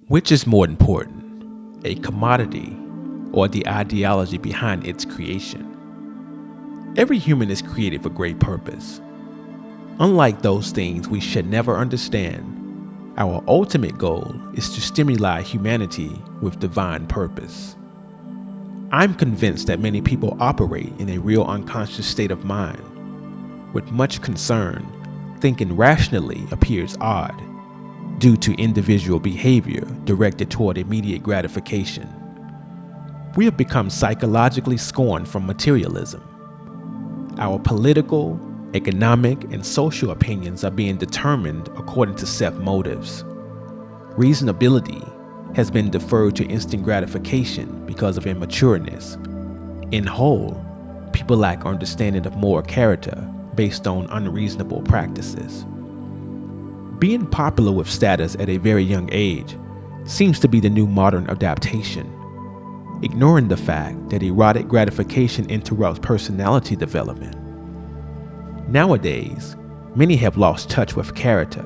Which is more important, a commodity or the ideology behind its creation? Every human is created for great purpose. Unlike those things we should never understand, our ultimate goal is to stimulate humanity with divine purpose. I'm convinced that many people operate in a real unconscious state of mind. With much concern, thinking rationally appears odd due to individual behavior directed toward immediate gratification. We have become psychologically scorned from materialism. Our political, economic, and social opinions are being determined according to set motives. Reasonability has been deferred to instant gratification because of immatureness. In whole, people lack understanding of moral character based on unreasonable practices. Being popular with status at a very young age seems to be the new modern adaptation, ignoring the fact that erotic gratification interrupts personality development. Nowadays, many have lost touch with character,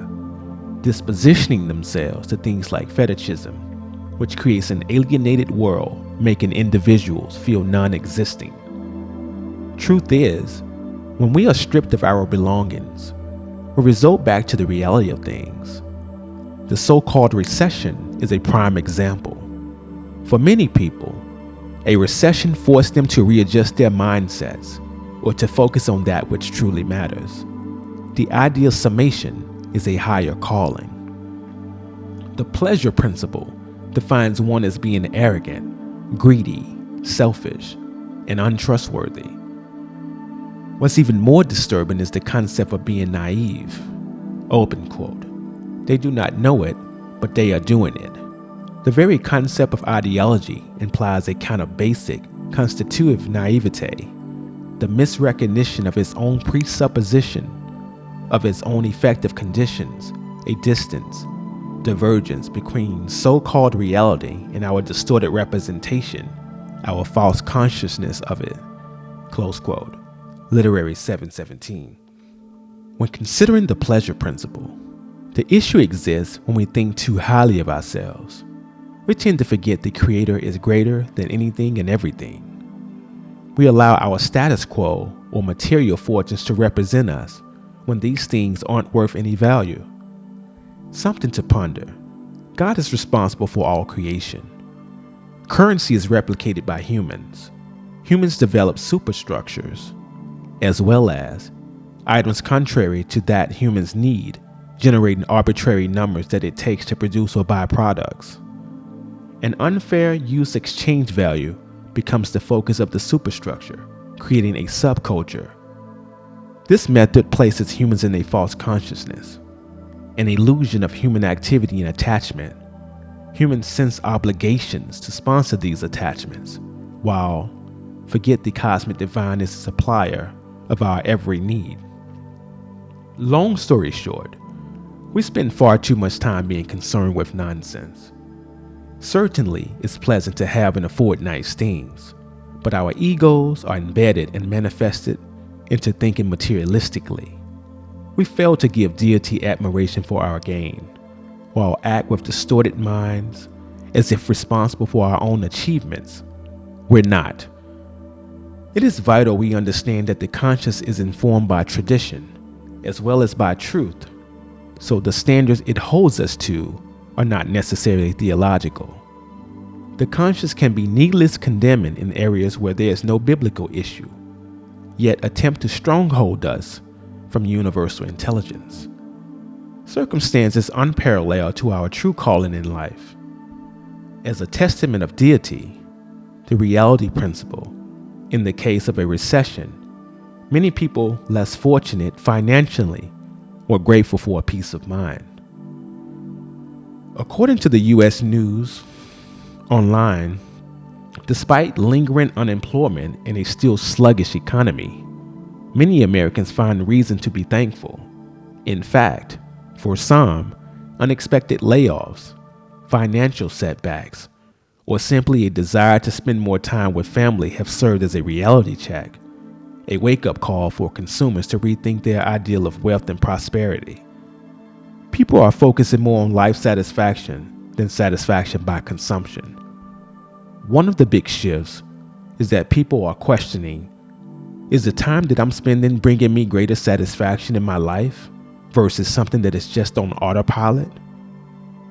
dispositioning themselves to things like fetishism, which creates an alienated world, making individuals feel non-existing. Truth is, when we are stripped of our belongings, we result back to the reality of things. The so-called recession is a prime example. For many people, a recession forced them to readjust their mindsets or to focus on that which truly matters. The ideal summation is a higher calling. The pleasure principle defines one as being arrogant, greedy, selfish, and untrustworthy. What's even more disturbing is the concept of being naive. Open quote. They do not know it, but they are doing it. The very concept of ideology implies a kind of basic, constitutive naivete, the misrecognition of its own presupposition, of its own effective conditions, a distance, divergence between so-called reality and our distorted representation, our false consciousness of it. Close quote. Literary 717. When considering the pleasure principle, the issue exists when we think too highly of ourselves. We tend to forget the Creator is greater than anything and everything. We allow our status quo or material fortunes to represent us when these things aren't worth any value. Something to ponder. God is responsible for all creation. Currency is replicated by humans. Humans develop superstructures, as well as items contrary to that humans need, generating arbitrary numbers that it takes to produce or buy products. An unfair use exchange value becomes the focus of the superstructure, creating a subculture. This method places humans in a false consciousness, an illusion of human activity and attachment. Humans sense obligations to sponsor these attachments, while forget the cosmic divine is the supplier of our every need. Long story short, we spend far too much time being concerned with nonsense. Certainly, it's pleasant to have and afford nice things, but our egos are embedded and manifested into thinking materialistically. We fail to give deity admiration for our gain, while act with distorted minds as if responsible for our own achievements. We're not. It is vital we understand that the conscious is informed by tradition as well as by truth, so the standards it holds us to are not necessarily theological. The conscious can be needless condemning in areas where there is no biblical issue, yet attempt to stronghold us from universal intelligence. Circumstances unparalleled to our true calling in life. As a testament of deity, the reality principle, in the case of a recession, many people less fortunate financially were grateful for a peace of mind. According to the U.S. News Online, despite lingering unemployment and a still sluggish economy, many Americans find reason to be thankful. In fact, for some, unexpected layoffs, financial setbacks, or simply a desire to spend more time with family have served as a reality check, a wake-up call for consumers to rethink their ideal of wealth and prosperity. People are focusing more on life satisfaction than satisfaction by consumption. One of the big shifts is that people are questioning, is the time that I'm spending bringing me greater satisfaction in my life versus something that is just on autopilot?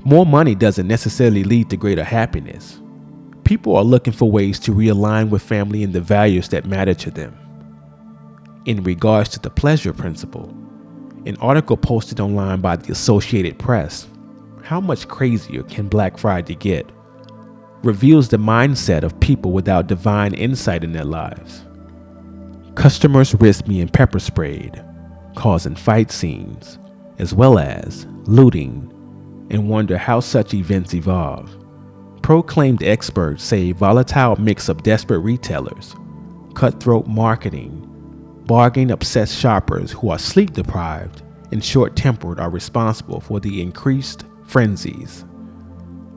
More money doesn't necessarily lead to greater happiness. People are looking for ways to realign with family and the values that matter to them. In regards to the pleasure principle, an article posted online by the Associated Press, "How Much Crazier Can Black Friday Get?" reveals the mindset of people without divine insight in their lives. Customers risked being pepper sprayed, causing fight scenes, as well as looting, and wonder how such events evolve. Proclaimed experts say a volatile mix of desperate retailers, cutthroat marketing, bargain-obsessed shoppers who are sleep-deprived and short-tempered are responsible for the increased frenzies.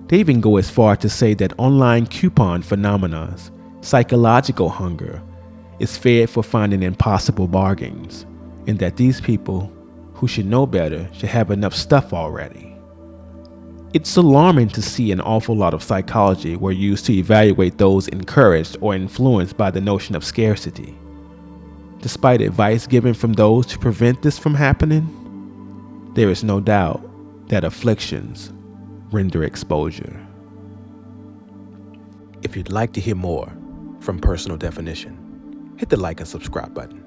They even go as far to say that online coupon phenomena's psychological hunger is fed for finding impossible bargains, and that these people, who should know better, should have enough stuff already. It's alarming to see an awful lot of psychology were used to evaluate those encouraged or influenced by the notion of scarcity. Despite advice given from those to prevent this from happening, there is no doubt that afflictions render exposure. If you'd like to hear more from Personal Definition, hit the like and subscribe button.